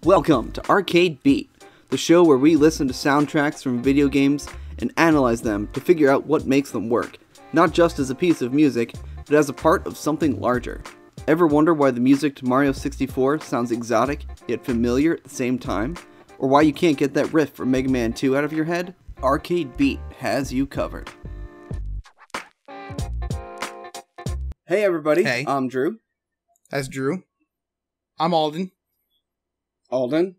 Welcome to Arcade Beat, the show where we listen to soundtracks from video games and analyze them to figure out what makes them work, not just as a piece of music, but as a part of something larger. Ever wonder why the music to Mario 64 sounds exotic yet familiar at the same time? Or why you can't get that riff from Mega Man 2 out of your head? Arcade Beat has you covered. Hey everybody, Hey. I'm Drew. That's Drew. I'm Alden. Alden.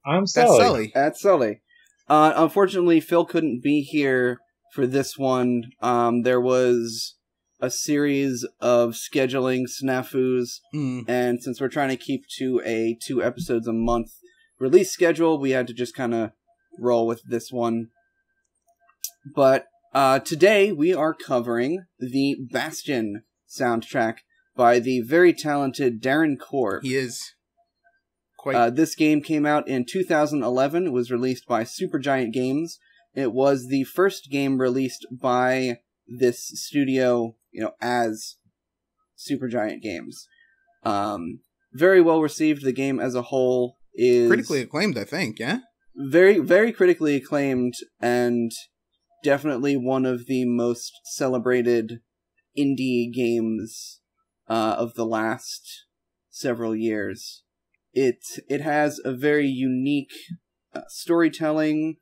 I'm That's Sully. Sully. That's Sully. Unfortunately, Phil couldn't be here for this one. There was a series of scheduling snafus, and since we're trying to keep to a 2 episodes a month release schedule, we had to just kind of roll with this one. But today we are covering the Bastion soundtrack by the very talented Darren Korb. He is quite... This game came out in 2011. It was released by Supergiant Games. It was the first game released by this studio, as Supergiant Games. Very well received. The game as a whole is... critically acclaimed, I think, yeah? Very, very critically acclaimed, and definitely one of the most celebrated indie games of the last several years. It has a very unique storytelling.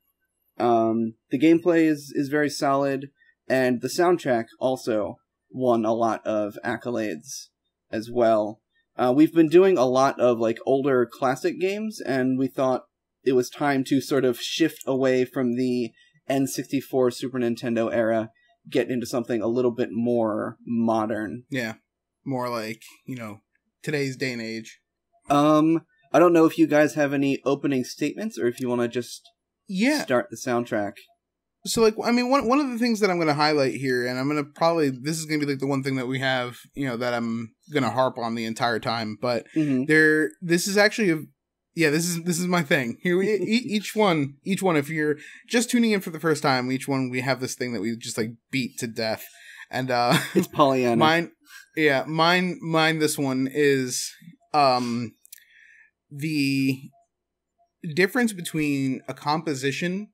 The gameplay is very solid, and the soundtrack also won a lot of accolades as well. We've been doing a lot of older classic games, and we thought it was time to sort of shift away from the N64 Super Nintendo era, get into something a little bit more modern. Yeah. More like, today's day and age. I don't know if you guys have any opening statements, or if you want to just start the soundtrack. So, one of the things that I'm going to highlight here, and I'm going to this is going to be the one thing that we have, that I'm going to harp on the entire time, but this is actually this is my thing. Here, each one, if you're just tuning in for the first time, each one we have this thing that we just beat to death. And, it's Pollyanna. Mine, this one is, the difference between a composition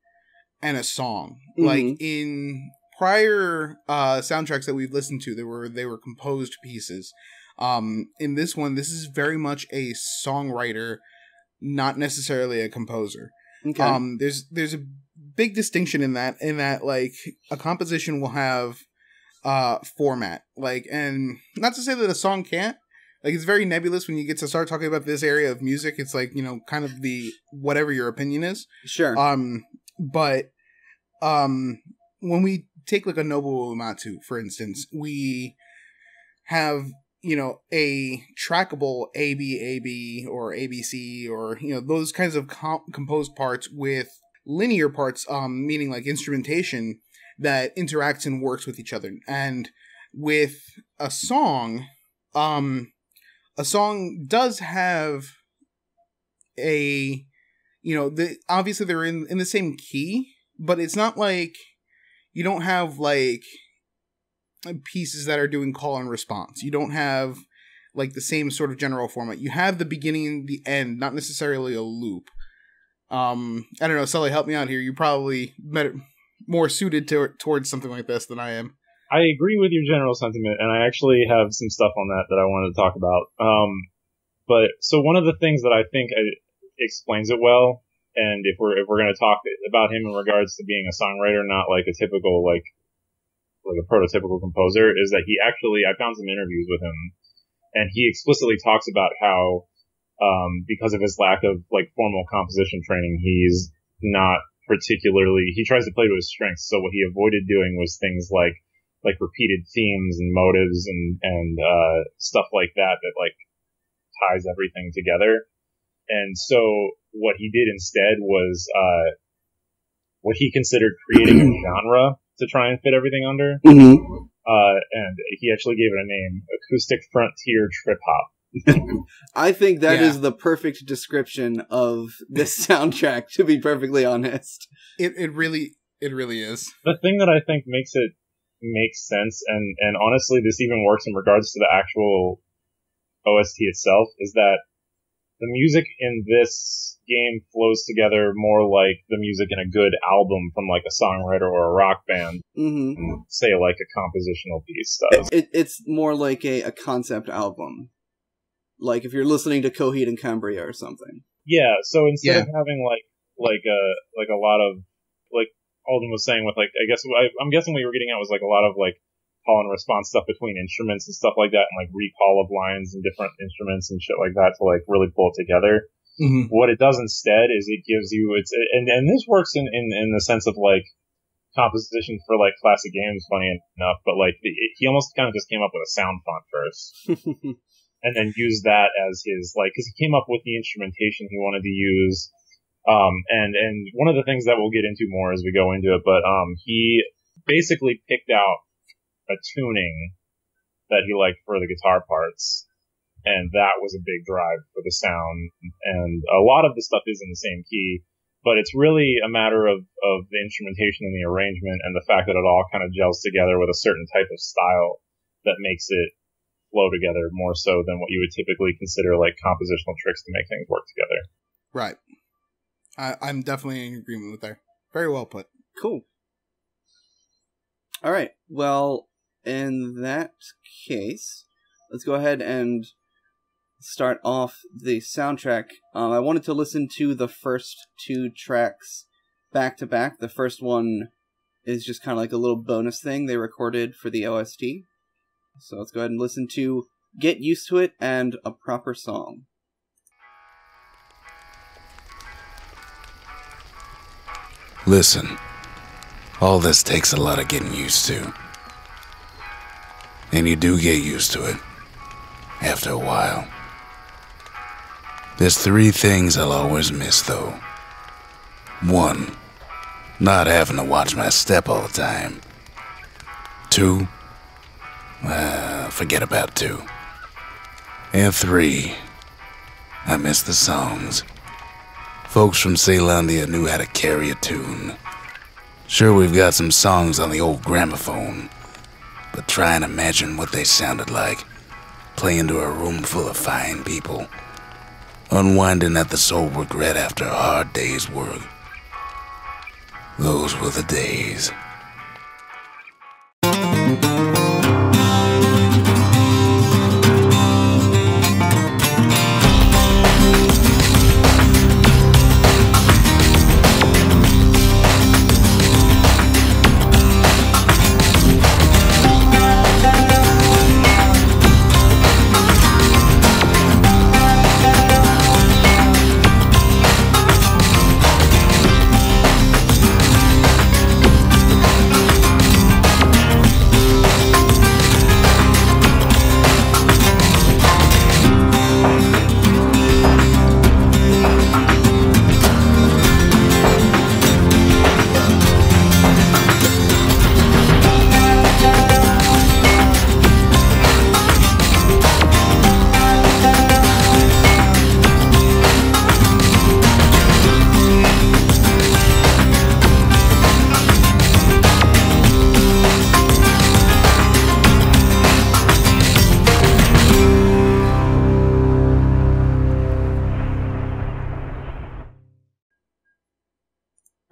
and a song. In prior soundtracks that we've listened to, they were composed pieces. In this one, this is very much a songwriter, not necessarily a composer. Okay. There's a big distinction in that a composition will have format, and not to say that a song can't. It's very nebulous when you get to start talking about this area of music. It's kind of the whatever your opinion is. Sure. But when we take a Nobuo Uematsu, for instance, we have, a trackable AB or ABC or, those kinds of composed parts with linear parts, meaning instrumentation that interacts and works with each other. And with a song does have obviously they're in the same key, but it's not you don't have pieces that are doing call and response. You don't have the same sort of general format. You have the beginning and the end, not necessarily a loop. I don't know, Sully, help me out here. You're probably more suited towards something like this than I am. I agree with your general sentiment, and I actually have some stuff on that I wanted to talk about. But so one of the things that I think explains it well, and if we're going to talk about him in regards to being a songwriter, not a typical a prototypical composer, is that I found some interviews with him, and he explicitly talks about how because of his lack of formal composition training, he's not particularly, he tries to play to his strengths. So what he avoided doing was things like repeated themes and motives and stuff like that ties everything together. And so what he did instead was what he considered creating a genre to try and fit everything under. And he actually gave it a name: acoustic frontier trip hop. I think that is the perfect description of this soundtrack, to be perfectly honest. It really is. The thing that I think makes it make sense, and honestly this even works in regards to the actual OST itself, is that the music in this game flows together more like the music in a good album from like a songwriter or a rock band, say like a compositional piece does. It's more like a concept album, like if you're listening to Coheed and Cambria or something. Yeah, so instead of having like a lot of, like Alden was saying, with like, I guess I'm guessing what you were getting at was like a lot of like call and response stuff between instruments and stuff like that, and like recall of lines and different instruments and shit like that to like really pull it together. What it does instead is it gives you and this works in the sense of like composition for like classic games, funny enough, but like he almost kind of just came up with a sound font first. And then use that as his, like, because he came up with the instrumentation he wanted to use. And one of the things that we'll get into more as we go into it, but he basically picked out a tuning that he liked for the guitar parts, and that was a big drive for the sound. And a lot of the stuff is in the same key, but it's really a matter of the instrumentation and the arrangement and the fact that it all kind of gels together with a certain type of style that makes it flow together more so than what you would typically consider like compositional tricks to make things work together. Right. I'm definitely in agreement with that. Very well put. Cool. All right. Well, in that case, let's go ahead and start off the soundtrack. I wanted to listen to the first two tracks back to back. The first one is just kind of like a little bonus thing they recorded for the OST. So let's go ahead and listen to Get Used to It and A Proper Song. Listen, all this takes a lot of getting used to. And you do get used to it, after a while. There's 3 things I'll always miss, though. 1, not having to watch my step all the time. 2, forget about 2. And 3, I miss the songs. Folks from Ceylondia knew how to carry a tune. Sure, we've got some songs on the old gramophone, but try and imagine what they sounded like, playing to a room full of fine people, unwinding at the sole regret after a hard day's work. Those were the days.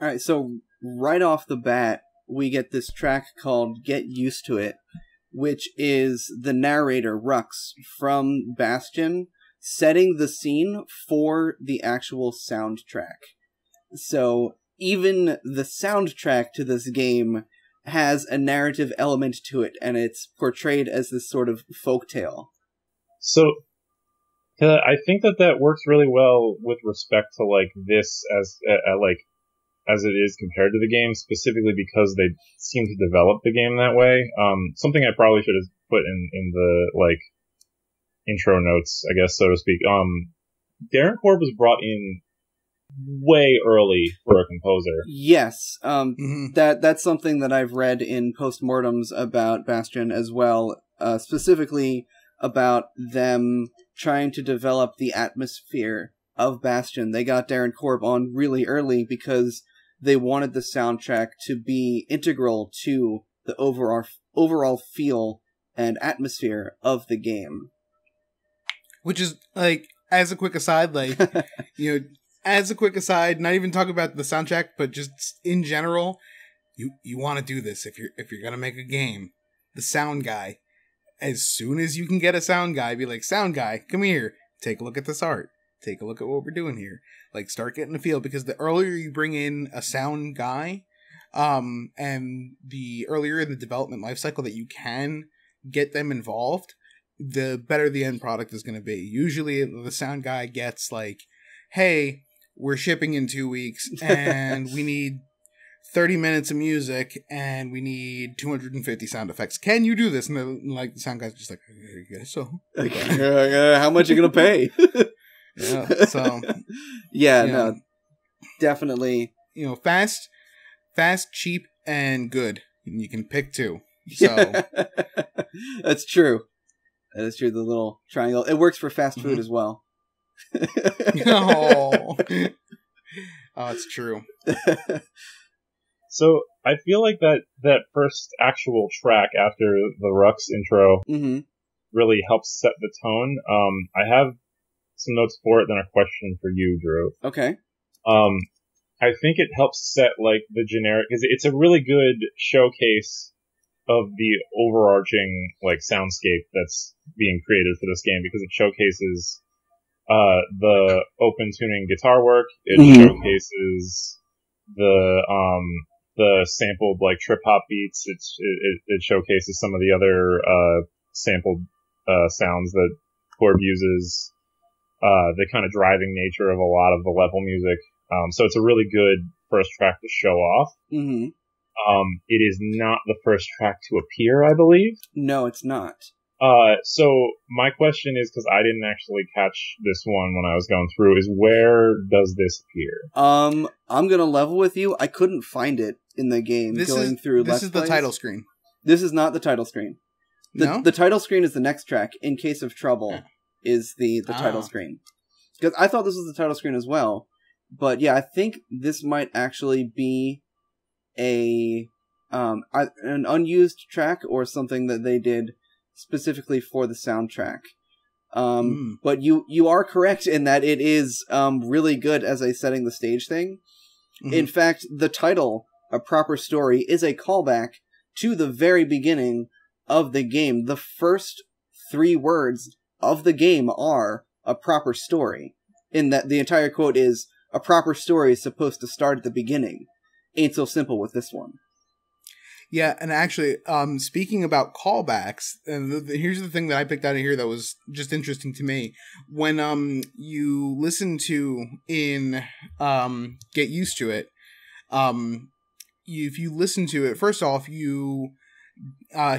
Alright, so right off the bat, we get this track called Get Used to It, which is the narrator, Rux, from Bastion, setting the scene for the actual soundtrack. So, even the soundtrack to this game has a narrative element to it, and it's portrayed as this sort of folktale. So, I think that works really well with respect to, like, this as it is compared to the game, specifically because they seem to develop the game that way. Something I probably should have put in the, like, intro notes, I guess, so to speak. Darren Korb was brought in way early for a composer. Yes, that's something that I've read in postmortems about Bastion as well, specifically about them trying to develop the atmosphere of Bastion. They got Darren Korb on really early because they wanted the soundtrack to be integral to the overall feel and atmosphere of the game. Which is, like, as a quick aside, like, you know, as a quick aside, not even talking about the soundtrack, but just in general, you want to do this if you're gonna make a game. The sound guy, as soon as you can get a sound guy, be like, sound guy, come here, take a look at this art, take a look at what we're doing here. Like, start getting the feel, because the earlier you bring in a sound guy, and the earlier in the development lifecycle that you can get them involved, the better the end product is going to be. Usually the sound guy gets like, hey, we're shipping in 2 weeks and we need 30 minutes of music and we need 250 sound effects. Can you do this? And the sound guy's just like, I guess so. How much are you going to pay? Yeah, so. Yeah, no, definitely. You know, fast, cheap, and good. You can pick two. So. That's true. That is true. The little triangle. It works for fast food as well. Oh, it's true. So I feel like that first actual track after the Rux intro really helps set the tone. I have some notes for it, then a question for you, Drew. Okay. I think it helps set like the generic, because it's a really good showcase of the overarching like soundscape that's being created for this game, because it showcases the open tuning guitar work. It showcases the sampled like trip hop beats. It showcases some of the other sampled sounds that Corb uses. The kind of driving nature of a lot of the level music. So it's a really good first track to show off. Mm-hmm. It is not the first track to appear, I believe. No, it's not. So my question is, because I didn't actually catch this one when I was going through, is where does this appear? I'm gonna level with you. I couldn't find it in the game. This is the title screen. This is not the title screen. The title screen is the next track. In Case of Trouble is the title screen. Because I thought this was the title screen as well. But yeah, I think this might actually be an unused track or something that they did specifically for the soundtrack. But you are correct in that it is really good as a setting the stage thing. In fact, the title, A Proper Story, is a callback to the very beginning of the game. The first 3 words of the game are a proper story. In that the entire quote is, a proper story is supposed to start at the beginning. Ain't so simple with this one. Yeah, and actually, speaking about callbacks, and here's the thing that I picked out of here that was just interesting to me. When you listen to in Get Used to It, if you listen to it, first off, you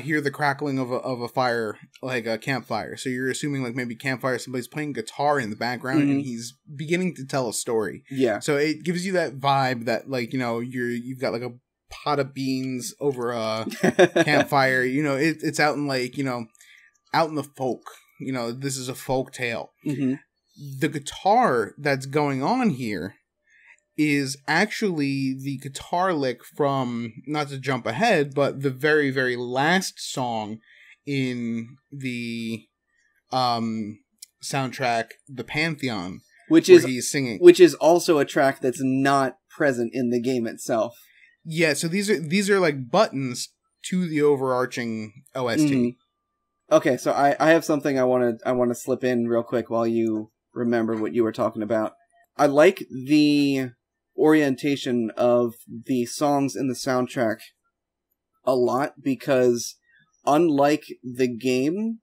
hear the crackling of a fire, like a campfire. So you're assuming like maybe campfire, somebody's playing guitar in the background and he's beginning to tell a story. Yeah. So it gives you that vibe that like, you know, you've got like a pot of beans over a campfire. You know, it's out in like, you know, out in the folk. You know, this is a folk tale. The guitar that's going on here is actually the guitar lick from, not to jump ahead, but the very, very last song in the soundtrack, The Pantheon, which he's singing. Which is also a track that's not present in the game itself. Yeah, so these are like buttons to the overarching OST. Okay, so I have something I want to slip in real quick while you remember what you were talking about. I like the orientation of the songs in the soundtrack a lot, because unlike the game,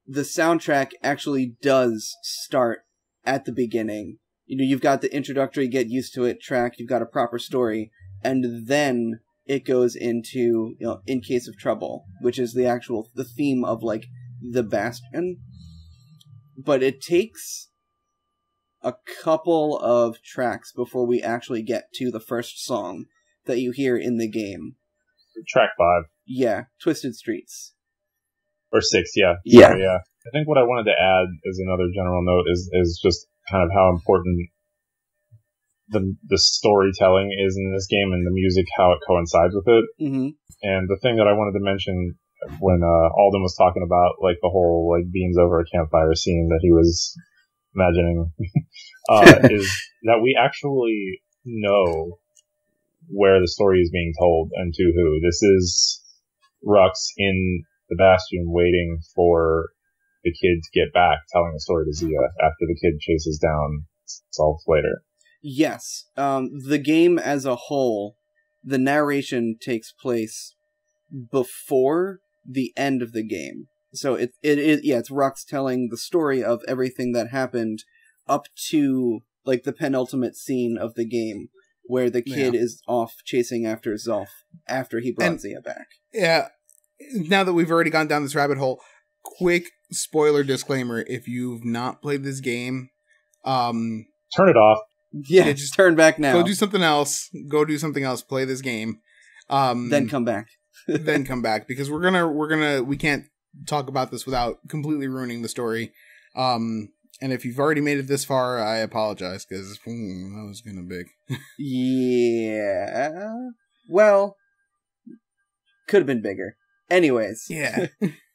the soundtrack actually does start at the beginning. You know, you've got the introductory Get Used to It track, you've got A Proper Story, and then it goes into, you know, In Case of Trouble, which is the theme of like the Bastion. But it takes a couple of tracks before we actually get to the first song that you hear in the game. Track 5. Yeah, Twisted Streets. Or 6, yeah. Yeah. Sorry, yeah. I think what I wanted to add as another general note is just kind of how important the storytelling is in this game, and the music, how it coincides with it. And the thing that I wanted to mention when Alden was talking about like the whole like beans over a campfire scene that he was imagining, is that we actually know where the story is being told and to who. This is Rux in the Bastion waiting for the kid to get back, telling the story to Zia after the kid chases down Slater. Yes. The game as a whole, the narration takes place before the end of the game. So it's Rux telling the story of everything that happened up to like the penultimate scene of the game, where the kid is off chasing after Zolf after he brought Zia back. Yeah. Now that we've already gone down this rabbit hole, quick spoiler disclaimer: if you've not played this game, turn it off. Yeah, just turn back now. Go do something else. Play this game. Then come back. Then come back, because we can't talk about this without completely ruining the story. And if you've already made it this far, I apologize, because that was kind of big. Yeah. Well, could have been bigger. Anyways. Yeah.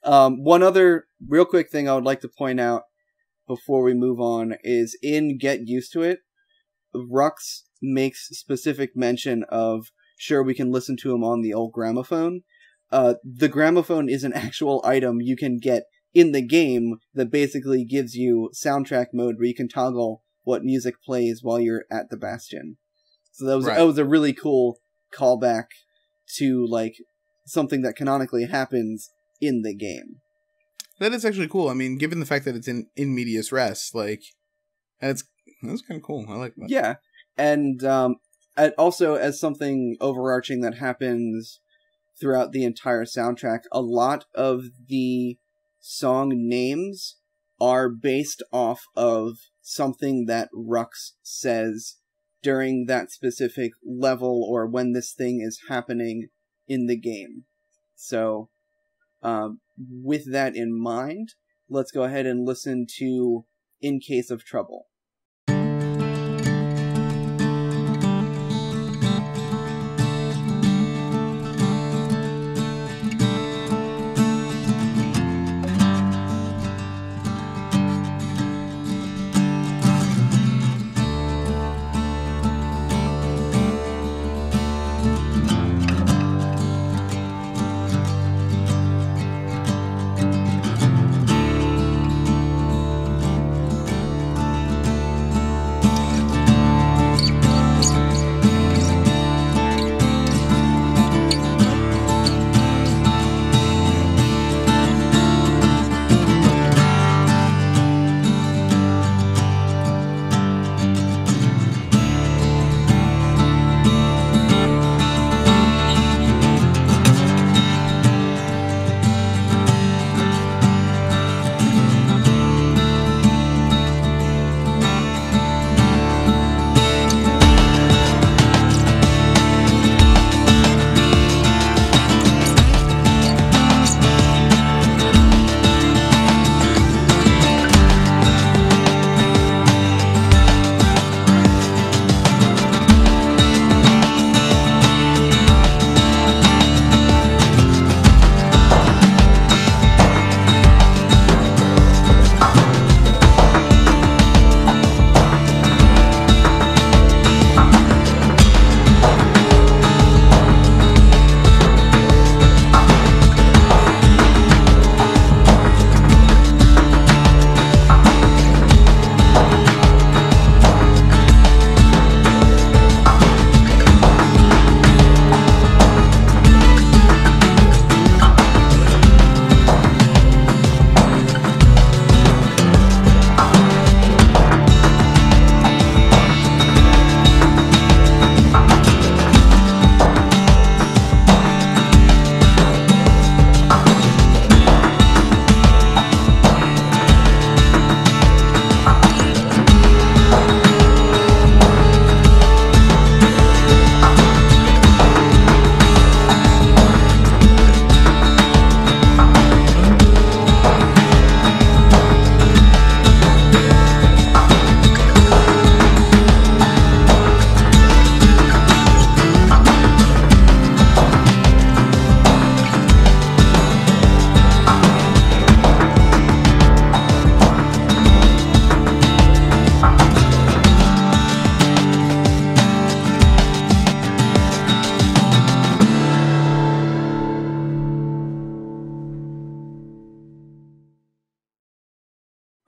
One other real quick thing I would like to point out before we move on is in Get Used to It, Rux makes specific mention of, sure, we can listen to him on the old gramophone. The gramophone is an actual item you can get in the game that basically gives you soundtrack mode where you can toggle what music plays while you're at the Bastion. So that was a really cool callback to like something that canonically happens in the game. That is actually cool. I mean, given the fact that it's in medias res, like that's kind of cool. I like that. Yeah, and also as something overarching that happens throughout the entire soundtrack, a lot of the song names are based off of something that Rux says during that specific level or when this thing is happening in the game. So, with that in mind, let's go ahead and listen to In Case of Trouble.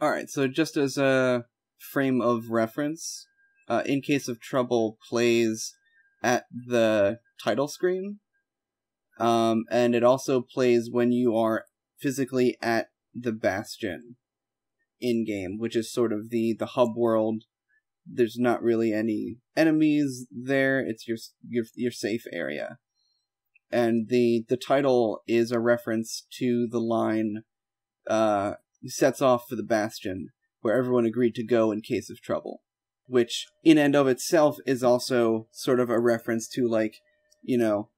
Alright, so just as a frame of reference, In Case of Trouble plays at the title screen, and it also plays when you are physically at the Bastion in-game, which is sort of the hub world. There's not really any enemies there, it's your safe area. And the title is a reference to the line, sets off for the Bastion, where everyone agreed to go in case of trouble. Which, in and of itself, is also sort of a reference to, like, you know,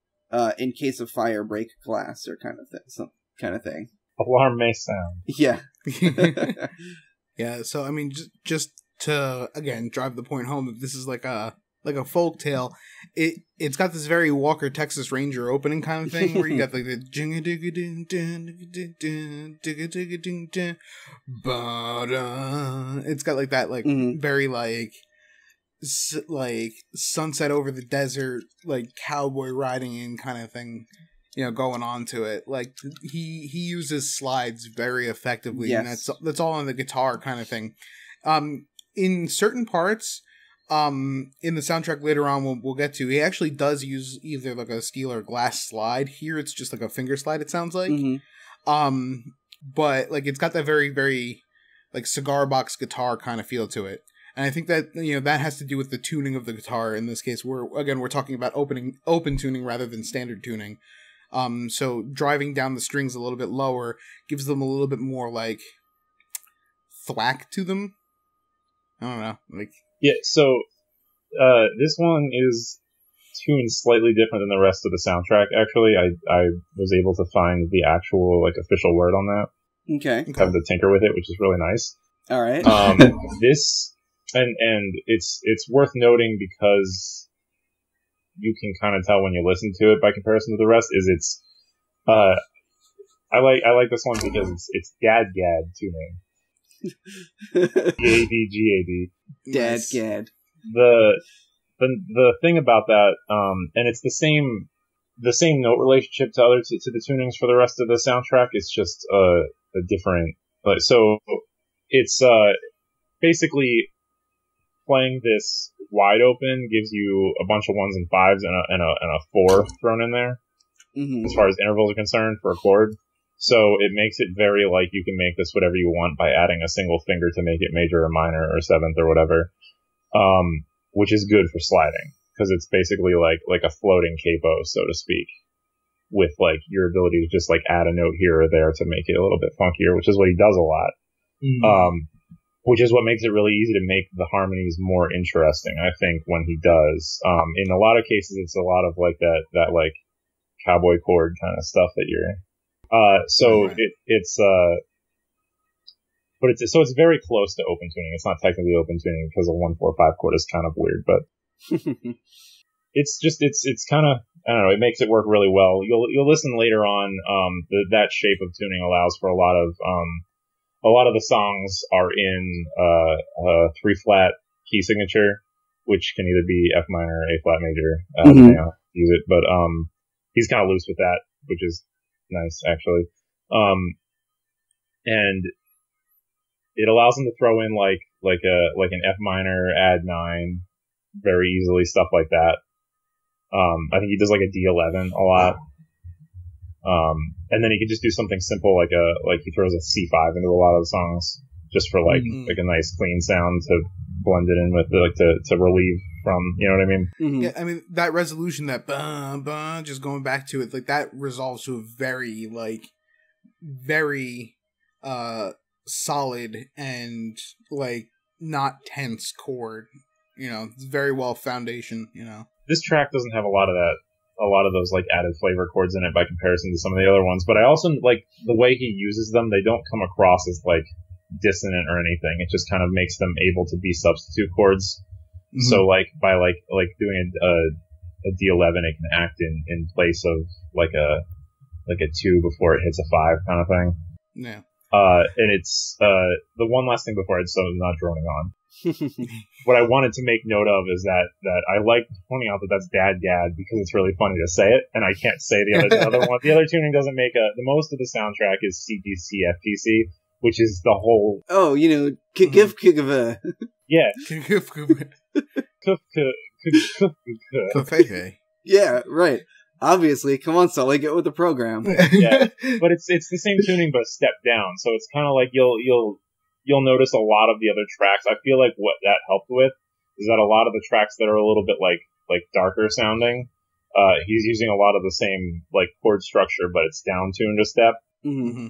in case of fire, break glass, or kind of thing. Alarm may sound. Yeah. Yeah, so, I mean, just to, again, drive the point home that this is like a folk tale, it's got this very Walker, Texas Ranger opening kind of thing, where you got like the it's got like that, like, very like sunset over the desert, like cowboy riding in kind of thing, you know, going on to it. Like, he uses slides very effectively, yes. And that's all on the guitar kind of thing. In certain parts, in the soundtrack later on, we'll get to, he actually does use either like a steel or glass slide. Here it's just like a finger slide, it sounds like. But like, it's got that very, very like cigar box guitar kind of feel to it. And I think that, you know, that has to do with the tuning of the guitar. In this case, we're talking about open tuning rather than standard tuning. So driving down the strings a little bit lower gives them a little bit more like thwack to them. I don't know, like. Yeah, so this one is tuned slightly different than the rest of the soundtrack. Actually, I was able to find the actual like official word on that. Okay. Have to tinker with it, which is really nice. All right. This and it's worth noting because you can kind of tell when you listen to it by comparison to the rest. Is it's I like this one because it's Gad tuning. Gad. Dadgad. The thing about that, and it's the same note relationship to the tunings for the rest of the soundtrack. It's just a different. So it's basically playing this wide open gives you a bunch of ones and fives and a four thrown in there, as far as intervals are concerned for a chord. So it makes it very like you can make this whatever you want by adding a single finger to make it major or minor or seventh or whatever, which is good for sliding because it's basically like a floating capo, so to speak, with like your ability to just like add a note here or there to make it a little bit funkier, which is what he does a lot. Which is what makes it really easy to make the harmonies more interesting, I think, when he does. In a lot of cases, it's a lot of like that like cowboy chord kind of stuff that you're. It's very close to open tuning. It's not technically open tuning because a 1-4-5 chord is kind of weird, but it's kind of, I don't know, it makes it work really well. You'll listen later on. That shape of tuning allows for a lot of the songs are in a 3-flat key signature, which can either be F minor or A flat major. Depending on how you use it, but he's kind of loose with that, which is nice actually. And it allows him to throw in like an F minor add 9 very easily, stuff like that. I think he does like a D11 a lot. And then he can just do something simple like he throws a C5 into a lot of the songs just for like a nice clean sound to blend it in with, like to relieve from, you know what I mean? Yeah, I mean that resolution, that just going back to it, like that resolves to a very solid and like not tense chord. You know, it's very well foundation. You know, this track doesn't have a lot of those like added flavor chords in it by comparison to some of the other ones, but I also like the way he uses them. They don't come across as like dissonant or anything. It just kind of makes them able to be substitute chords. So like by like doing a D11, it can act in place of like a 2 before it hits a 5 kind of thing. Yeah. And it's the one last thing before so I'm not droning on. What I wanted to make note of is that I like pointing out that that's Dadgad because it's really funny to say it, and I can't say the other one. The other tuning doesn't make the most of the soundtrack is CPC FTC, which is the whole... Oh, you know, give a... Yeah. Yeah, right. Obviously, come on, Sully, get with the program. Yeah, but it's the same tuning, but a step down. So it's kind of like you'll notice a lot of the other tracks. I feel like what that helped with is that a lot of the tracks that are a little bit like darker sounding, he's using a lot of the same like chord structure, but it's down tuned a step. Mm-hmm.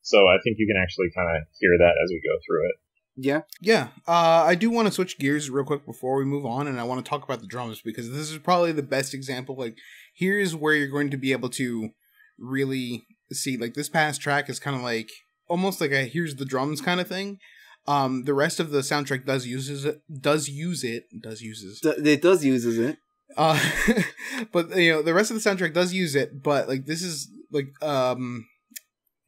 So I think you can actually kind of hear that as we go through it. Yeah. Yeah. I do want to switch gears real quick before we move on, and I want to talk about the drums, because this is probably the best example. Like, here's where you're going to be able to really see, like, this past track is kind of like, almost like a here's the drums kind of thing. The rest of the soundtrack does uses it. But, you know, the rest of the soundtrack does use it, but, like, this is, like,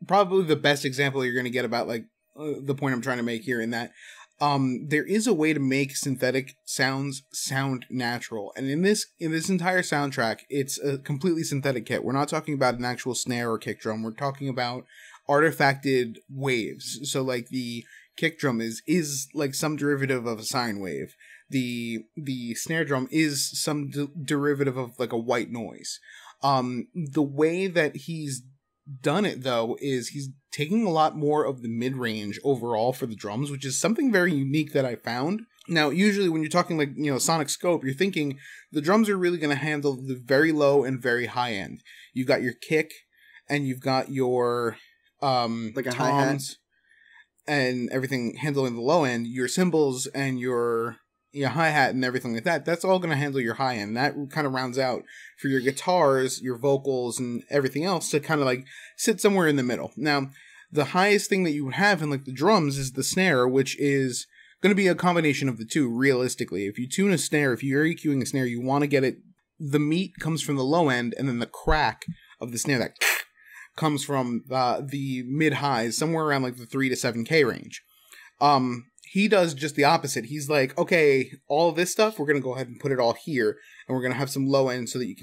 probably the best example you're going to get about, like, the point I'm trying to make here, in that there is a way to make synthetic sounds sound natural, and in this entire soundtrack, it's a completely synthetic kit. We're not talking about an actual snare or kick drum. We're talking about artifacted waves. So like the kick drum is like some derivative of a sine wave. The snare drum is some derivative of like a white noise. The way that he's done it, though, is he's taking a lot more of the mid-range overall for the drums, which is something very unique that I found. Now, usually when you're talking like, you know, sonic scope, you're thinking the drums are really going to handle the very low and very high end. You've got your kick, and you've got your like a toms hi-hat and everything handling the low end. Your cymbals and your hi-hat and everything like that, that's all going to handle your high end. That kind of rounds out for your guitars, your vocals, and everything else to kind of like sit somewhere in the middle. Now, the highest thing that you would have in like the drums is the snare, which is going to be a combination of the two, realistically. If you tune a snare, if you're EQing a snare, you want to get it, the meat comes from the low end, and then the crack of the snare, that comes from the mid-highs, somewhere around like the 3 to 7K range. He does just the opposite. He's like, okay, all of this stuff, we're going to go ahead and put it all here, and we're going to have some low end so that you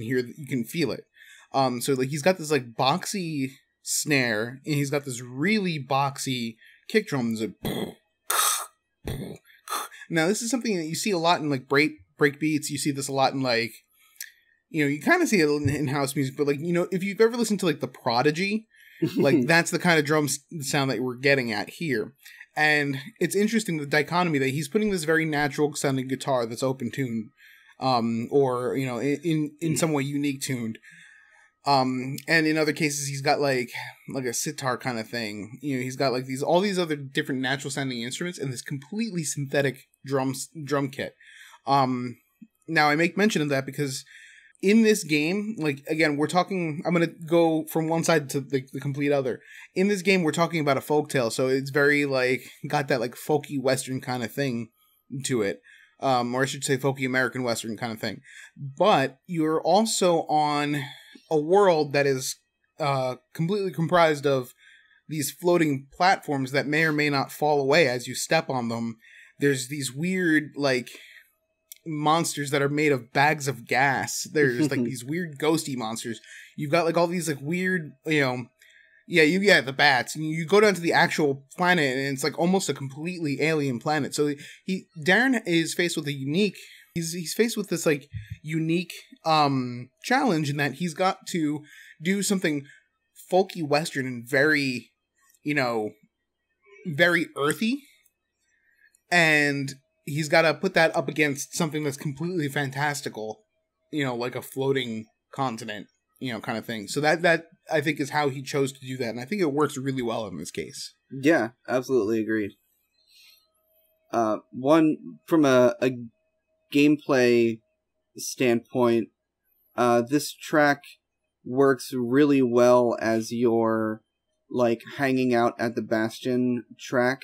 can feel it. So like he's got this like boxy snare, and he's got this really boxy kick drums. Now, this is something that you see a lot in like break beats. You see this a lot in like, you know, you kind of see it in house music, but like, you know, if you've ever listened to like The Prodigy, like that's the kind of drum sound that we're getting at here. And it's interesting, the dichotomy that he's putting this very natural sounding guitar that's open tuned, or, you know, in some way unique tuned. And in other cases, he's got like a sitar kind of thing. You know, he's got like all these other different natural sounding instruments and this completely synthetic drum kit. Now I make mention of that because in this game, like, again, we're talking, I'm going to go from one side to the complete other. In this game, we're talking about a folktale, so it's very, like, got that, like, folky Western kind of thing to it. Or I should say folky American Western kind of thing. But you're also on a world that is completely comprised of these floating platforms that may or may not fall away as you step on them. There's these weird, like, monsters that are made of bags of gas. There's like these weird ghosty monsters. You've got like all these like weird, you know, the bats, and you go down to the actual planet, and it's like almost a completely alien planet. So Darren is faced with he's faced with this like unique challenge in that he's got to do something folky Western and very, you know, very earthy, and he's got to put that up against something that's completely fantastical, you know, like a floating continent, you know, kind of thing. So that I think is how he chose to do that, and I think it works really well in this case. Yeah, absolutely agreed. One, from a gameplay standpoint, this track works really well as your, like, hanging out at the Bastion track,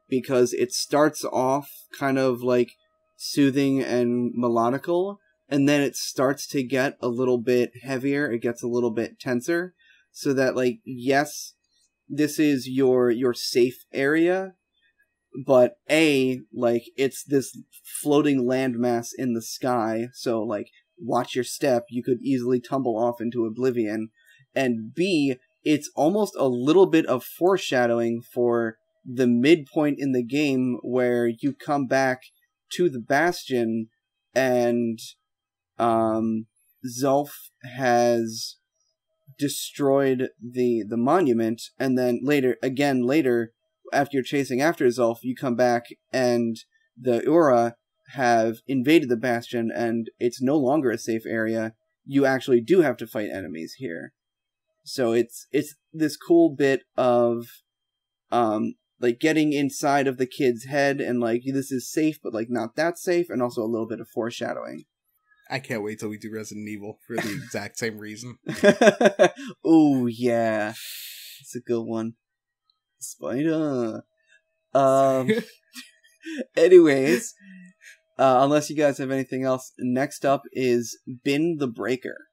because it starts off kind of like soothing and melodical, and then it starts to get a little bit heavier, it gets a little bit tenser, so that, like, yes, this is your safe area, but like, it's this floating landmass in the sky, so, like, watch your step, you could easily tumble off into oblivion, and B, it's almost a little bit of foreshadowing for the midpoint in the game where you come back to the Bastion and Zulf has destroyed the monument, and then later, after you're chasing after Zulf, you come back and the Ura have invaded the Bastion, and it's no longer a safe area. You actually do have to fight enemies here. So it's this cool bit of like getting inside of the kid's head and like this is safe but like not that safe, and also a little bit of foreshadowing. I can't wait till we do Resident Evil for the exact same reason. Oh yeah. It's a good one. Spider. Anyways, unless you guys have anything else, next up is Bin the Breaker.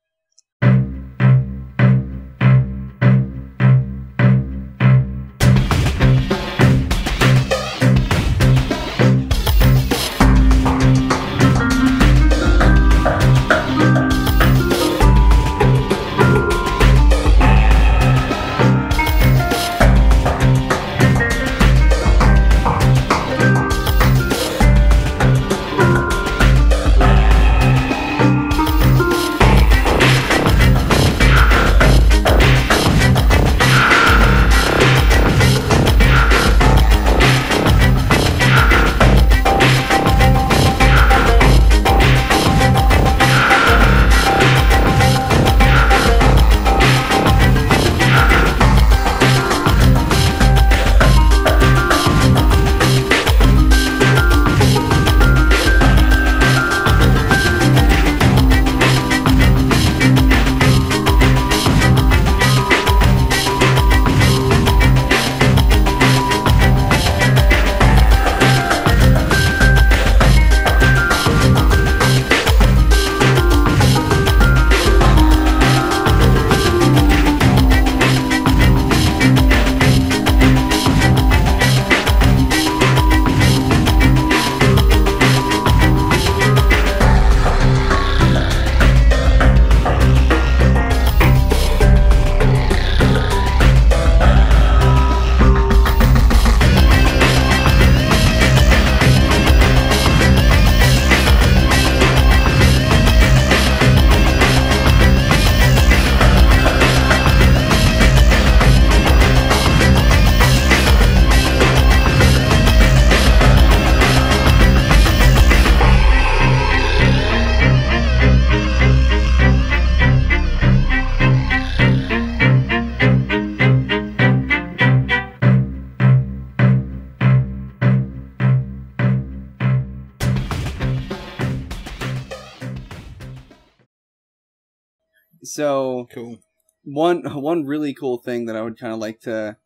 So cool. One really cool thing that I would kind of like to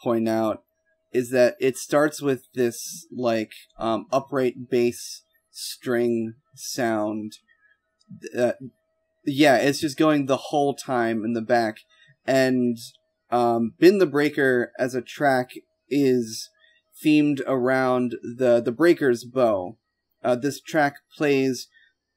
point out is that it starts with this like upright bass string sound. Yeah, it's just going the whole time in the back, and Bin the Breaker as a track is themed around the Breaker's bow. This track plays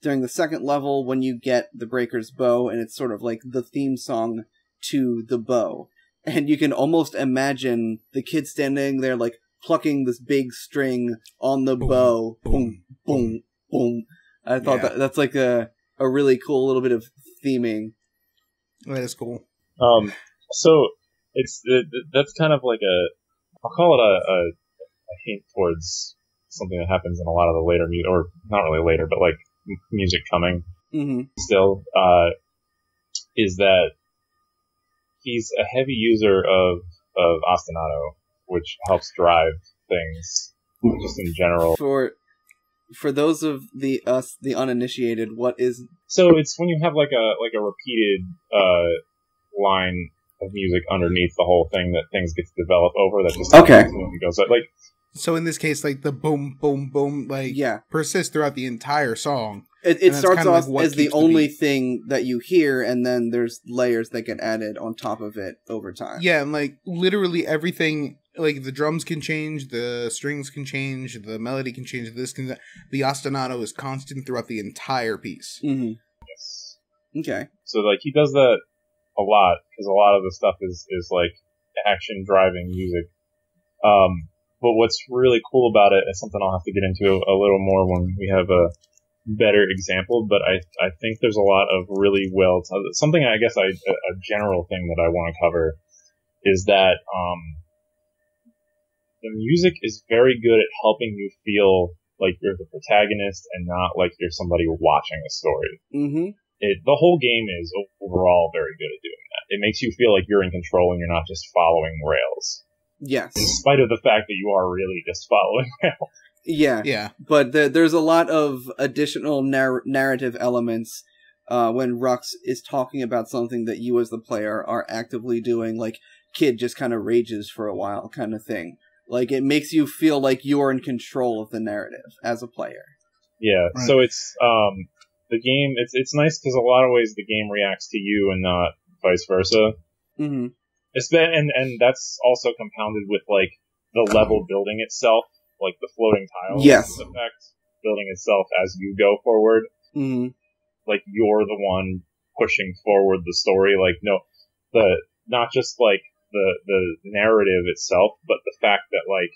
during the second level when you get the Breaker's bow, and it's sort of like the theme song to the bow. And you can almost imagine the kid standing there like plucking this big string on the bow. Boom, boom, boom. I thought that's like a really cool little bit of theming. That is cool. So that's kind of like I'll call it a hint towards something that happens in a lot of the later music, or not really later, but like music coming still, is that he's a heavy user of ostinato, which helps drive things just in general. For those of the uninitiated, what is? So it's when you have like a repeated line of music underneath the whole thing that things get to develop over. That just okay. Goes like. So in this case, like the boom, boom, boom, like persists throughout the entire song. It starts off as the only thing that you hear, and then there's layers that get added on top of it over time. Yeah, and like literally everything, like the drums can change, the strings can change, the melody can change, the ostinato is constant throughout the entire piece. Mm-hmm. Yes. Okay. So like he does that a lot, because a lot of the stuff is like action driving music. But what's really cool about it is something I'll have to get into a little more when we have a better example, but I think there's a lot of really something I guess a general thing that I want to cover is that the music is very good at helping you feel like you're the protagonist and not like you're somebody watching a story. Mm-hmm. The whole game is overall very good at doing that. It makes you feel like you're in control and you're not just following rails. Yes. In spite of the fact that you are really just following rails. Yeah. But there's a lot of additional narrative elements when Rux is talking about something that you as the player are actively doing, like Kid just kind of rages for a while kind of thing. Like, it makes you feel like you're in control of the narrative as a player. Yeah, right. So it's, the game, it's nice because a lot of ways the game reacts to you and not vice versa. Mm-hmm. And that's also compounded with, like, the level building itself, like the floating tiles effect, building itself as you go forward. Mm-hmm. Like, you're the one pushing forward the story. Like, not just, like, the narrative itself, but the fact that, like,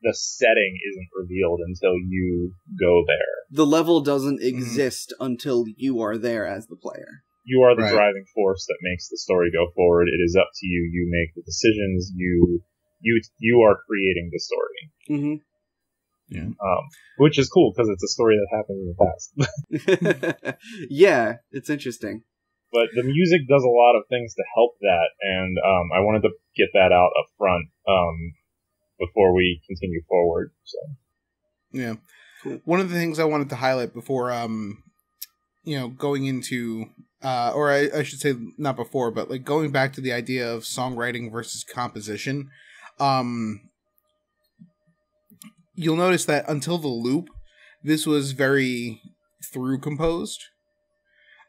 the setting isn't revealed until you go there. The level doesn't exist until you are there as the player. You are the driving force that makes the story go forward. It is up to you. You make the decisions. You are creating the story. Mm-hmm. Yeah. Which is cool because it's a story that happened in the past. Yeah, it's interesting. But the music does a lot of things to help that, and I wanted to get that out up front before we continue forward. So, yeah, cool. One of the things I wanted to highlight before, going into, or I should say not before, but like going back to the idea of songwriting versus composition, you'll notice that until the loop, this was very through composed.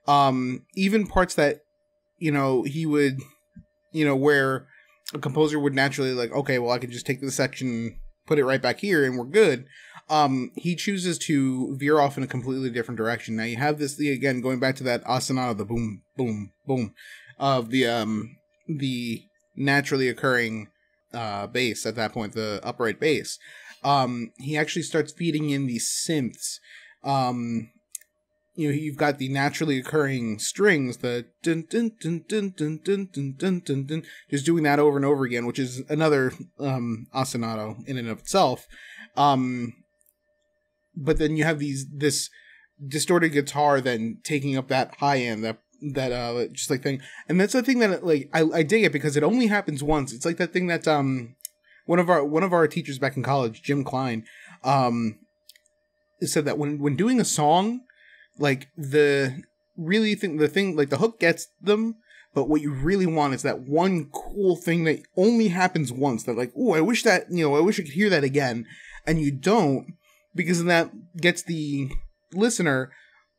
Even parts that, he would, where a composer would naturally like, okay, well, I can just take this section, put it right back here, and we're good. He chooses to veer off in a completely different direction. Now you have this, again, going back to that ostinato, the boom, boom, boom, of the naturally occurring, bass at that point, the upright bass. He actually starts feeding in these synths, you've got the naturally occurring strings, the dun dun dun dun dun dun dun dun dun dun, just doing that over and over again, which is another ostinato in and of itself. But then you have this distorted guitar then taking up that high end, that just like thing, and that's the thing that like I dig it because it only happens once. It's like that thing that one of our teachers back in college, Jim Klein, said that when doing a song, like the hook gets them, but what you really want is that one cool thing that only happens once, that like, oh, I wish I could hear that again, and you don't, because then that gets the listener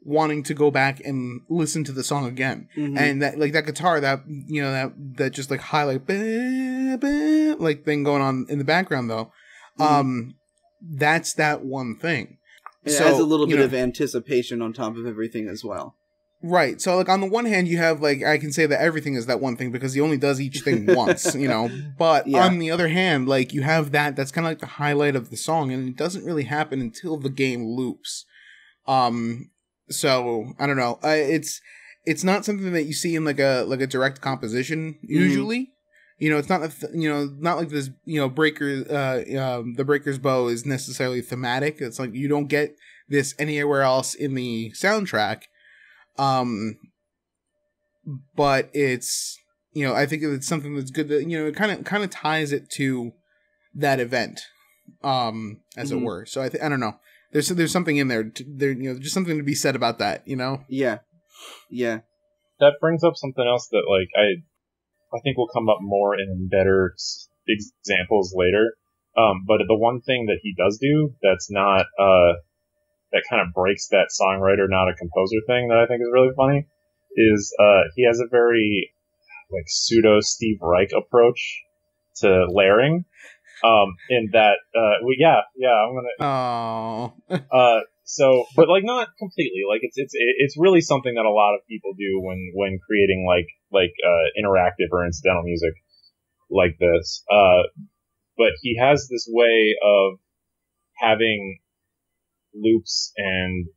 wanting to go back and listen to the song again. Mm-hmm. And that, like, that guitar, that that just like highlight like thing going on in the background though, that's that one thing. It adds a little bit of anticipation on top of everything as well. Right. So, like, on the one hand, you have, like, I can say that everything is that one thing because he only does each thing once, But on the other hand, like, you have that's kind of like the highlight of the song, and it doesn't really happen until the game loops. So, I don't know. It's not something that you see in, like a direct composition, usually. It's not, not like this, the Breaker's Bow is necessarily thematic. It's like you don't get this anywhere else in the soundtrack. But it's, I think it's something that's good that, it kind of ties it to that event, as it were. So I don't know. There's something in there, just something to be said about that, Yeah. Yeah. That brings up something else that, like, I think will come up more in better examples later. But the one thing that he does do that's not, that kind of breaks that songwriter, not a composer thing that I think is really funny is, he has a very, like, pseudo Steve Reich approach to layering. In that, I'm gonna, so, but like not completely, like it's really something that a lot of people do when creating like interactive or incidental music like this. but he has this way of having loops and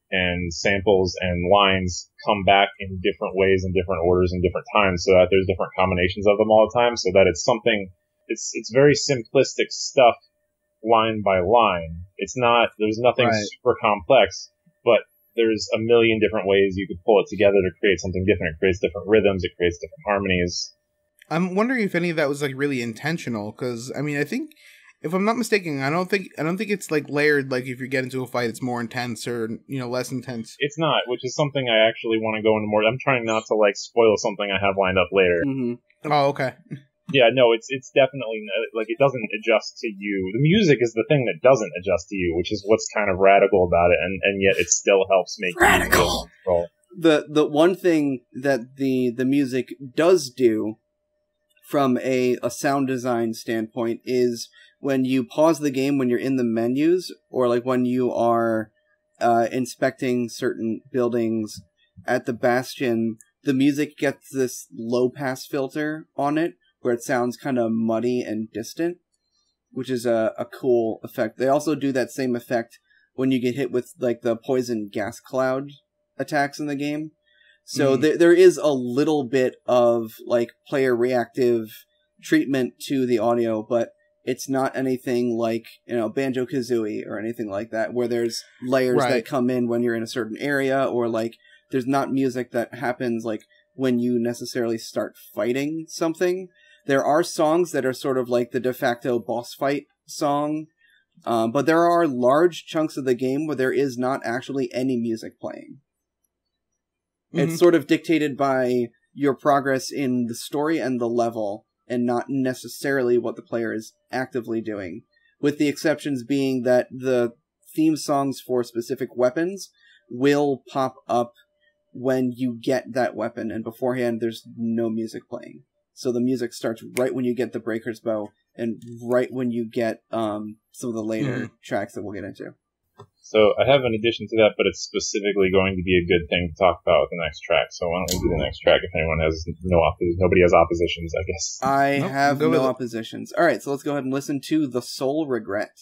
samples and lines come back in different ways, in different orders, in different times, so that there's different combinations of them all the time, so that it's something, it's very simplistic stuff, line by line. There's nothing super complex, but there's a million different ways you could pull it together to create something different. It creates different rhythms, it creates different harmonies. I'm wondering if any of that was like really intentional, because I mean, I think, if I'm not mistaken, I don't think it's like layered. Like if you get into a fight, it's more intense or less intense. It's not, which is something I actually want to go into more. I'm trying not to like spoil something I have lined up later. Mm-hmm. Oh, okay. Yeah, no, it's definitely like it doesn't adjust to you. The music is the thing that doesn't adjust to you, which is what's kind of radical about it, and yet it still helps make radical. You feel control. The one thing that the music does do from a sound design standpoint is when you pause the game, when you're in the menus, or like when you are inspecting certain buildings at the Bastion, the music gets this low pass filter on it where it sounds kind of muddy and distant, which is a cool effect. They also do that same effect when you get hit with like the poison gas cloud attacks in the game. So there is a little bit of like player reactive treatment to the audio, but it's not anything like, Banjo-Kazooie or anything like that, where there's layers that come in when you're in a certain area, or like there's not music that happens like when you necessarily start fighting something. There are songs that are sort of like the de facto boss fight song, but there are large chunks of the game where there is not actually any music playing. Mm-hmm. It's sort of dictated by your progress in the story and the level, and not necessarily what the player is actively doing, with the exceptions being that the theme songs for specific weapons will pop up when you get that weapon, and beforehand there's no music playing. So the music starts right when you get the Breaker's Bow, and right when you get some of the later tracks that we'll get into. So I have an addition to that, but it's specifically going to be a good thing to talk about with the next track. So why don't we do the next track if anyone has nobody has oppositions, I guess. I have no oppositions. All right, so let's go ahead and listen to The Soul Regret.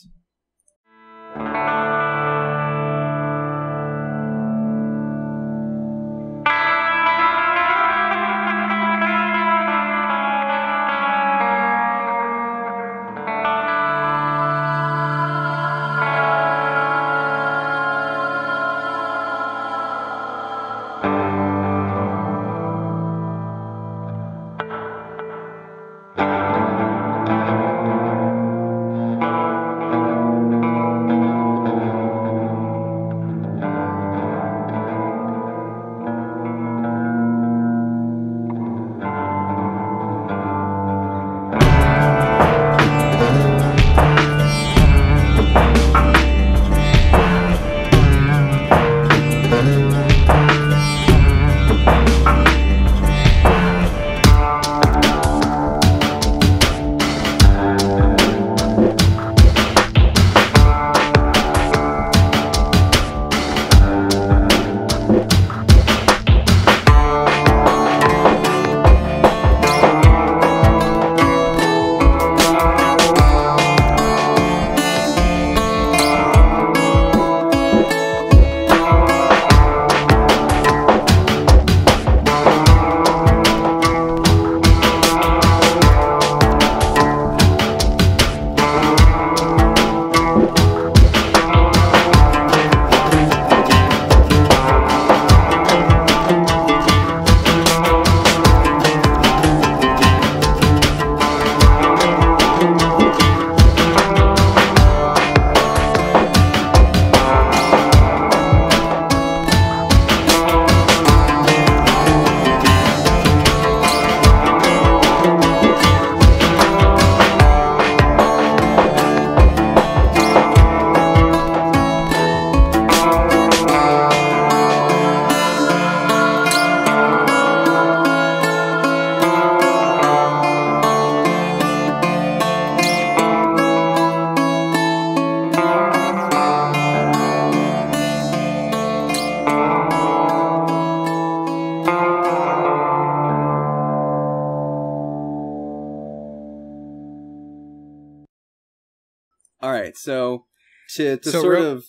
So to So sort of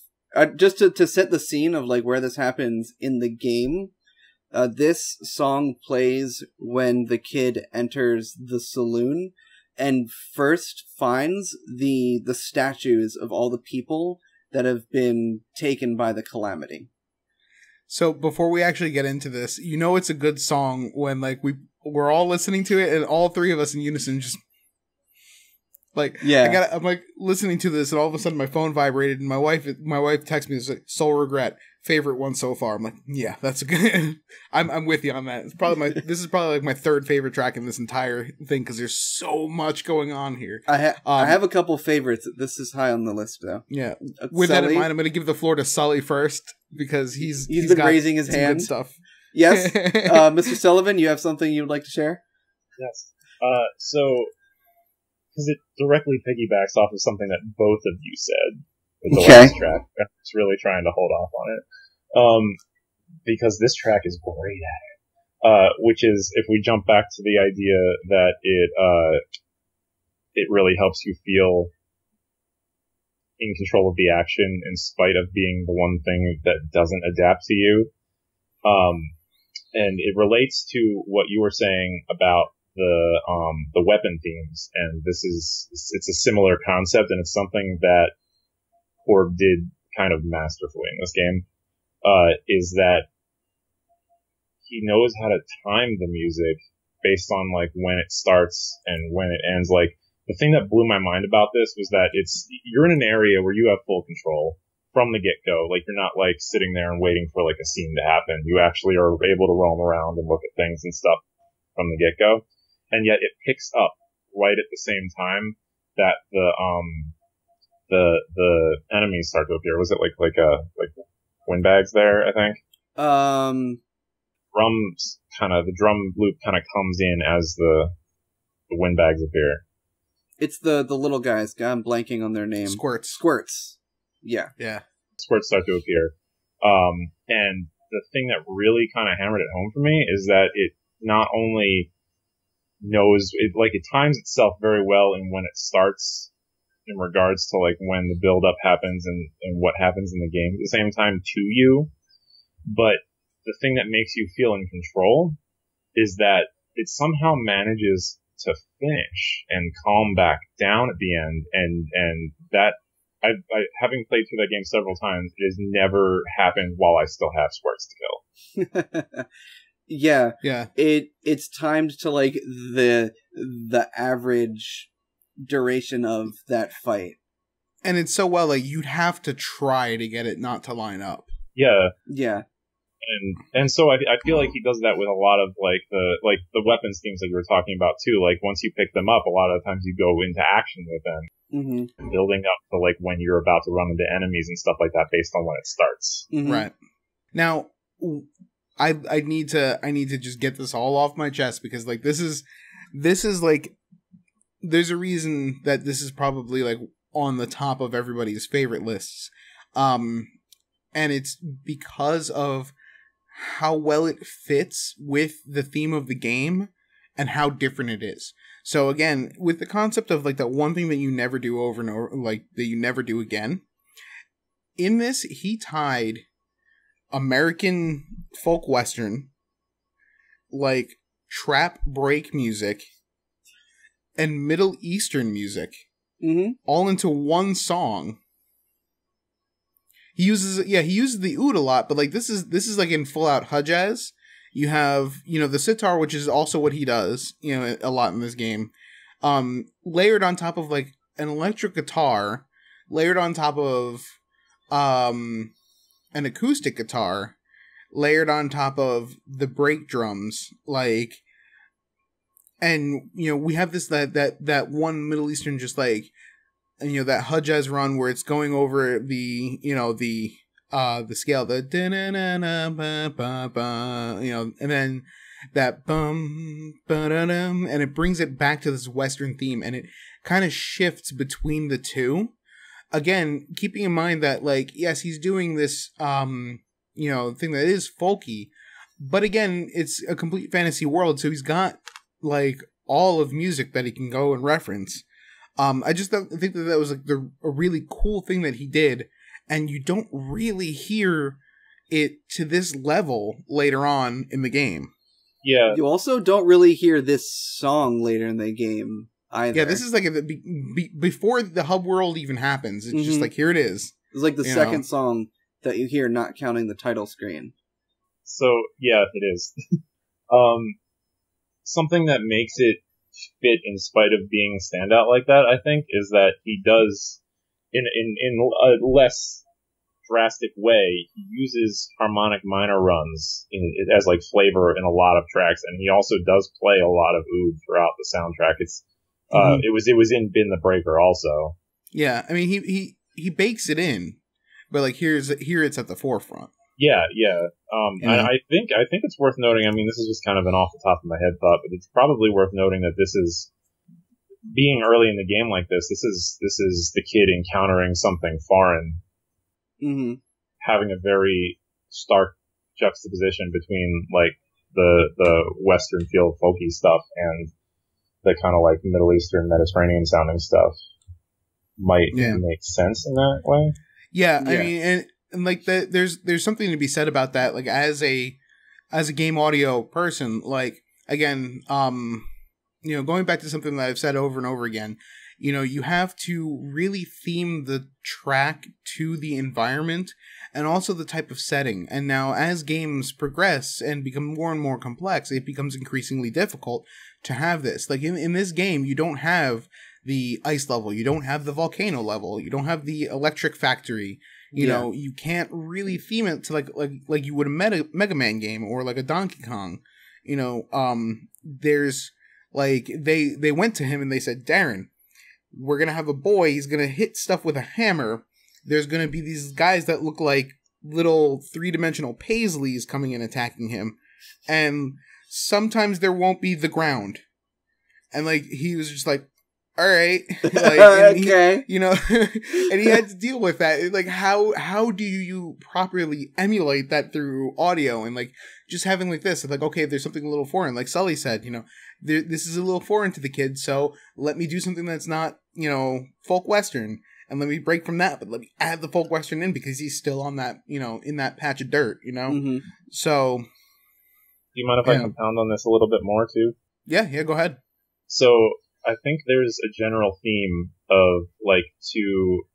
just to set the scene of like where this happens in the game, this song plays when the kid enters the saloon and first finds the statues of all the people that have been taken by the calamity. So before we actually get into this, you know it's a good song when like we're all listening to it and all three of us in unison just like, yeah. I'm like listening to this and all of a sudden my phone vibrated and my wife texted me, like, Soul Regret, favorite one so far. I'm like, yeah, that's a good. I'm with you on that. It's probably this is probably like my third favorite track in this entire thing because there's so much going on here. I have a couple favorites. This is high on the list though. Yeah. With Sully, that in mind, I'm going to give the floor to Sully first because he's been raising his hand. Good stuff. Yes, Mr. Sullivan, you have something you'd like to share? Yes. So, because it directly piggybacks off of something that both of you said with the last track. I was really trying to hold off on it. Because this track is great at it. Which is, if we jump back to the idea that it really helps you feel in control of the action in spite of being the one thing that doesn't adapt to you. And it relates to what you were saying about the weapon themes, and it's a similar concept, and it's something that Korg did kind of masterfully in this game, is that he knows how to time the music based on like when it starts and when it ends. Like, the thing that blew my mind about this was that you're in an area where you have full control from the get-go. Like, you're not like sitting there and waiting for like a scene to happen. You actually are able to roam around and look at things and stuff from the get-go. And yet it picks up right at the same time that the enemies start to appear. Was it like windbags there, I think? Drums the drum loop kind of comes in as the windbags appear. It's the little guys. I'm blanking on their name. Squirts. Yeah. Yeah. Squirts start to appear. And the thing that really kind of hammered it home for me is that it not only knows it times itself very well in when it starts in regards to like when the build up happens and what happens in the game at the same time to you, but the thing that makes you feel in control is that it somehow manages to finish and calm back down at the end, and that I having played through that game several times, it has never happened while I still have squirts to kill. Yeah. Yeah. It's timed to like the average duration of that fight. And it's so well, like, you'd have to try to get it not to line up. Yeah. Yeah. And so I feel like he does that with a lot of like the weapons themes that you were talking about too. Like, once you pick them up, a lot of times you go into action with them, building up to like when you're about to run into enemies and stuff like that based on when it starts. Mm-hmm. Right. Now, I need to just get this all off my chest because like this is like, there's a reason that this is probably like on the top of everybody's favorite lists, and it's because of how well it fits with the theme of the game and how different it is. So again, with the concept of like that one thing that you never do over and over, like that you never do again, in this he tied American folk western, like trap break music, and Middle Eastern music, all into one song. He uses the oud a lot, but like this is like in full out Hajaz. You have, the sitar, which is also what he does, a lot in this game, layered on top of like an electric guitar, layered on top of an acoustic guitar, layered on top of the break drums, like, and we have this that one Middle Eastern just like, and that Hajaz run where it's going over the the scale, the and then that bum ba-da-dum, and it brings it back to this Western theme, and it kind of shifts between the two. Again, keeping in mind that like, yes, he's doing this thing that is folky, but again, it's a complete fantasy world, so he's got like all of music that he can go and reference. I just don't think that was like a really cool thing that he did, and you don't really hear it to this level later on in the game. Yeah. You also don't really hear this song later in the game either. Yeah, this is like before the hub world even happens. It's just like, here it is. It's like the second song that you hear, not counting the title screen. So, yeah, it is. Something that makes it fit in spite of being a standout like that, I think, is that he does, in a less drastic way, he uses harmonic minor runs as like flavor in a lot of tracks, and he also does play a lot of oud throughout the soundtrack. It's it was in Bin the Breaker also. Yeah, I mean he bakes it in, but like here it's at the forefront. Yeah. I think it's worth noting. I mean, this is just kind of an off the top of my head thought, but it's probably worth noting that this is being early in the game like this. This is the kid encountering something foreign, having a very stark juxtaposition between like the Western feel folky stuff and the kind of like Middle Eastern Mediterranean sounding stuff. Might make sense in that way. Yeah, I mean, and like there's something to be said about that. Like as a game audio person, like again, going back to something that I've said over and over again, you have to really theme the track to the environment and also the type of setting. And now as games progress and become more and more complex, it becomes increasingly difficult to have this. Like in this game, you don't have the ice level, you don't have the volcano level, you don't have the electric factory. You know, you can't really theme it to like you would a Mega Man game or like a Donkey Kong. There's like they went to him and they said, Darren, we're gonna have a boy. He's gonna hit stuff with a hammer. There's gonna be these guys that look like little 3-dimensional Paisleys coming in attacking him, and sometimes there won't be the ground. And like he was just like, all right, like, okay, and he had to deal with that. Like, how do you properly emulate that through audio and like just having like this? Like, okay, there's something a little foreign. Like Sully said, this is a little foreign to the kid, so let me do something that's not, folk western, and let me break from that, but let me add the folk western in because he's still on that, in that patch of dirt, So, do you mind if I compound on this a little bit more too? Yeah, go ahead. So, I think there's a general theme of like two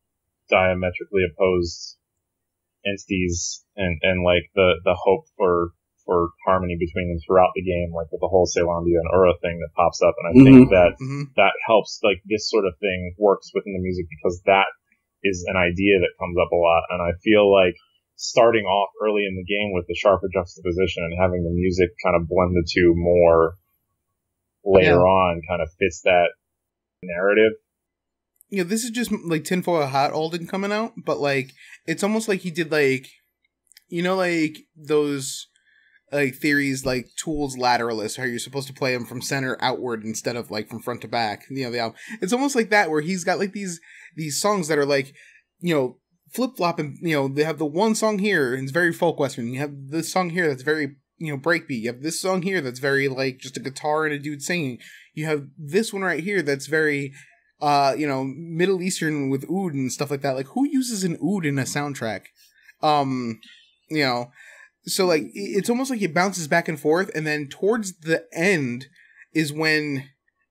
diametrically opposed entities and like the hope for harmony between them throughout the game, like with the whole Celandia and Ura thing that pops up. And I think that helps, like this sort of thing works within the music because that is an idea that comes up a lot. And I feel like starting off early in the game with the sharper juxtaposition and having the music kind of blend the two more later on kind of fits that narrative. This is just like tinfoil hat Alden coming out, but like it's almost like he did like like those like theories like Tool's Lateralist, how you're supposed to play them from center outward instead of like from front to back. The album. It's almost like that where he's got like these songs that are like flip flopping. They have the one song here and it's very folk western. You have this song here that's very breakbeat. You have this song here that's very like just a guitar and a dude singing. You have this one right here that's very Middle Eastern with oud and stuff like that. Like who uses an oud in a soundtrack? So like it's almost like it bounces back and forth, and then towards the end is when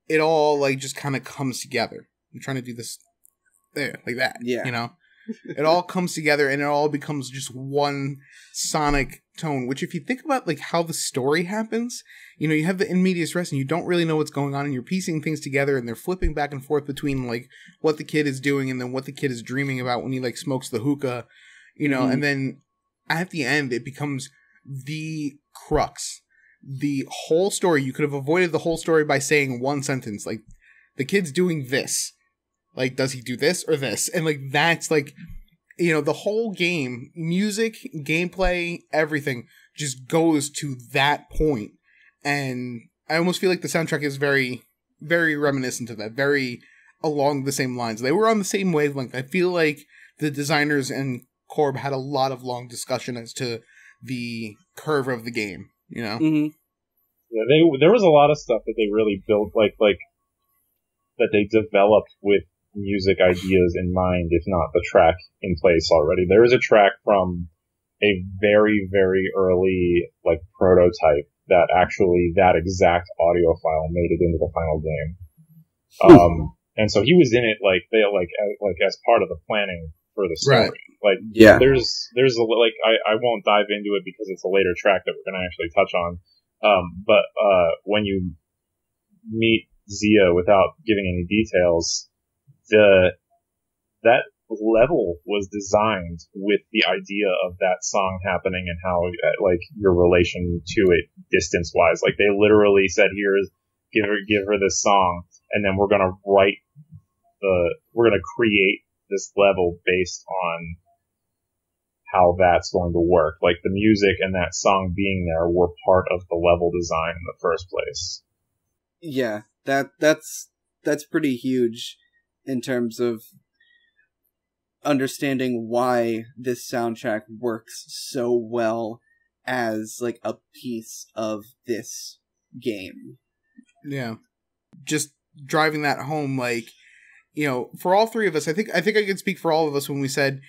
it all like just kind of comes together. I'm trying to do this there like that. Yeah. It all comes together and it all becomes just one sonic tone, which if you think about like how the story happens, you have the in medias res and you don't really know what's going on and you're piecing things together and they're flipping back and forth between like what the kid is doing and then what the kid is dreaming about when he like smokes the hookah, and then at the end it becomes the crux. The whole story, you could have avoided the whole story by saying one sentence, like the kid's doing this. Like, does he do this or this? And, like, that's, like, the whole game, music, gameplay, everything just goes to that point. And I almost feel like the soundtrack is very, very reminiscent of that, very along the same lines. They were on the same wavelength. I feel like the designers and Korb had a lot of long discussion as to the curve of the game, Yeah, there was a lot of stuff that they really built, like that they developed with music ideas in mind, if not the track in place already. There is a track from a very, very early, like, prototype that actually, that exact audio file made it into the final game. And so he was in it, like, as part of the planning for the story. Right. Like, Yeah. there's like, I won't dive into it because it's a later track that we're gonna actually touch on. But when you meet Zia without giving any details, that level was designed with the idea of that song happening and how, like, your relation to it distance wise. Like, they literally said, give her this song, and then we're gonna create this level based on how that's going to work. Like, the music and that song being there were part of the level design in the first place. Yeah, that's pretty huge in terms of understanding why this soundtrack works so well as, like, a piece of this game. Yeah. Just driving that home, like, you know, for all three of us, I think I could speak for all of us when we said,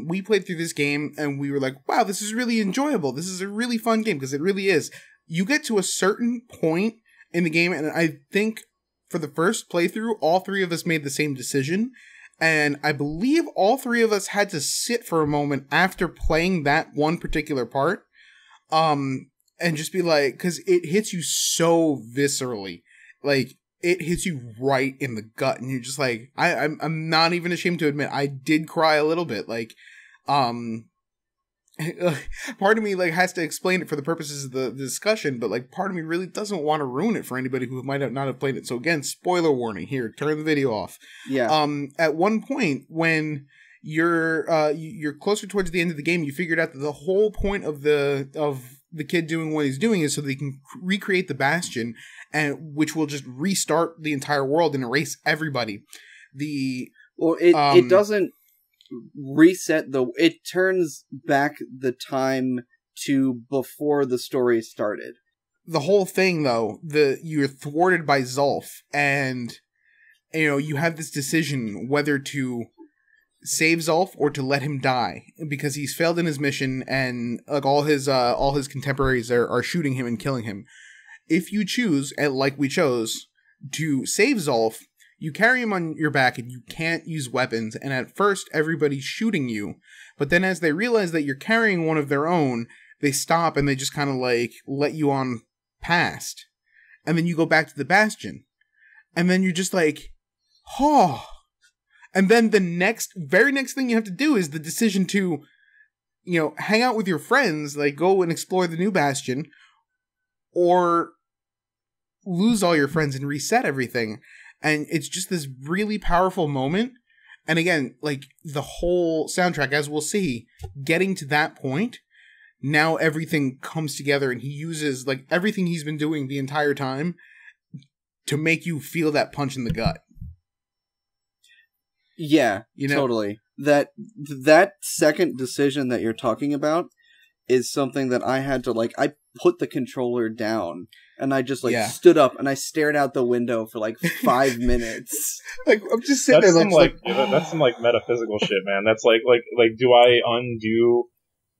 we played through this game and we were like, wow, this is really enjoyable. This is a really fun game, because it really is. You get to a certain point in the game, and I think for the first playthrough, all three of us made the same decision. And I believe all three of us had to sit for a moment after playing that one particular part, and just be like, because it hits you so viscerally, like, it hits you right in the gut, and you're just like, I'm not even ashamed to admit, I did cry a little bit, like, part of me, like, has to explain it for the purposes of the discussion, but, like, part of me really doesn't want to ruin it for anybody who might not have played it. So again, spoiler warning here, turn the video off. Yeah. At one point, when you're closer towards the end of the game, you figured out that the whole point of the kid doing what he's doing is so that he can recreate the Bastion, and which will just restart the entire world and erase everybody. It doesn't reset it turns back the time to before the story started. The whole thing, though, you're thwarted by Zolf, and, you know, you have this decision whether to save Zolf or to let him die, because he's failed in his mission, and, like, all his contemporaries are shooting him and killing him. If you choose, and like we chose, to save Zolf, you carry him on your back and you can't use weapons, and at first everybody's shooting you, but then as they realize that you're carrying one of their own, they stop and they just kind of, like, let you on past. And then you go back to the Bastion, and then you're just like, oh. And then the very next thing you have to do is the decision to, you know, hang out with your friends, like, go and explore the new Bastion, or lose all your friends and reset everything. And it's just this really powerful moment. And again, like, the whole soundtrack, as we'll see, getting to that point, now everything comes together, and he uses, like, everything he's been doing the entire time to make you feel that punch in the gut. Yeah, you know? Totally. That second decision that you're talking about is something that I had to, like, I put the controller down, and I just, like, stood up, and I stared out the window for, like, 5 minutes. Like, I'm just sitting there, that's some, like, metaphysical shit, man. That's like, do I undo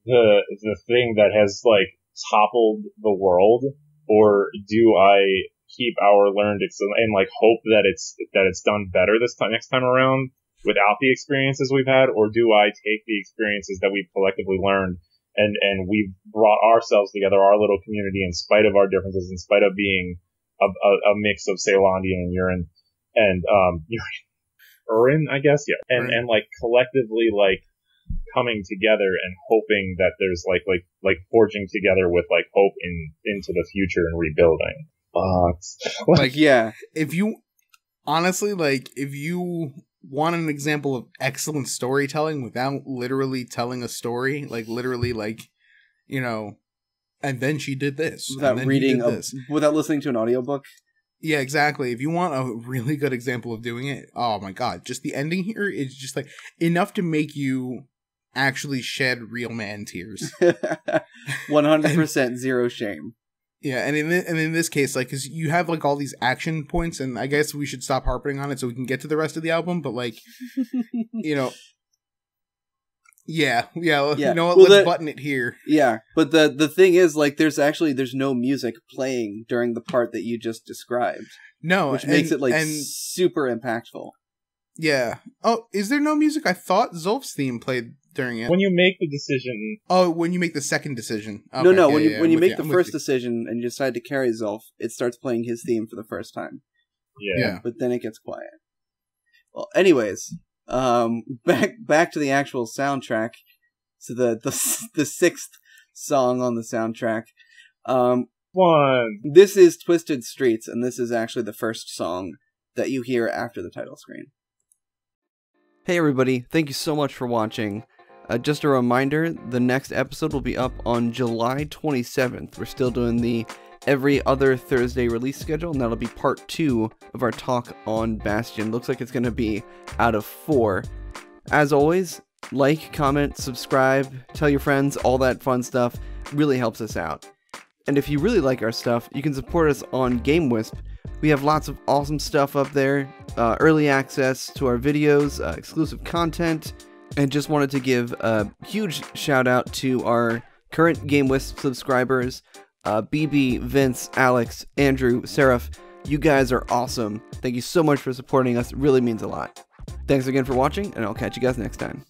the thing that has, like, toppled the world, or do I keep our learned and, like, hope that it's done better next time around without the experiences we've had, or do I take the experiences that we've collectively learned and we've brought ourselves together, our little community, in spite of our differences, in spite of being a mix of Ceylandian and Urin, and Urin, I guess, yeah, and like, collectively, like, coming together and hoping that there's like forging together with, like, hope into the future and rebuilding. Like, yeah, if you honestly, like, if you want an example of excellent storytelling without literally telling a story, like, literally, like, you know, and then she did this, without reading without listening to an audiobook. Yeah, exactly. If you want a really good example of doing it, oh my god, just the ending here is just, like, enough to make you actually shed real man tears. 100% zero shame. Yeah, and in this case, like, because you have like all these action points, and I guess we should stop harping on it so we can get to the rest of the album. But like, you know, yeah. You know what? Well, let's button it here. Yeah, but the thing is, like, there's no music playing during the part that you just described. No, which makes it like super impactful. Yeah. Oh, is there no music? I thought Zolf's theme played during it. When you make the decision. Oh, when you make the second decision. Okay, No. When you make the first decision and you decide to carry Zolf, it starts playing his theme for the first time. Yeah. But then it gets quiet. Well, anyways, back to the actual soundtrack. So the sixth song on the soundtrack. This is Twisted Streets, and this is actually the first song that you hear after the title screen. Hey everybody, thank you so much for watching. Just a reminder, the next episode will be up on July 27th. We're still doing the every other Thursday release schedule, and that'll be part 2 of our talk on Bastion. Looks like it's going to be out of 4. As always, like, comment, subscribe, tell your friends, all that fun stuff. Really helps us out. And if you really like our stuff, you can support us on GameWisp. We have lots of awesome stuff up there, early access to our videos, exclusive content, and just wanted to give a huge shout out to our current GameWisp subscribers, BB, Vince, Alex, Andrew, Seraph. You guys are awesome. Thank you so much for supporting us. It really means a lot. Thanks again for watching, and I'll catch you guys next time.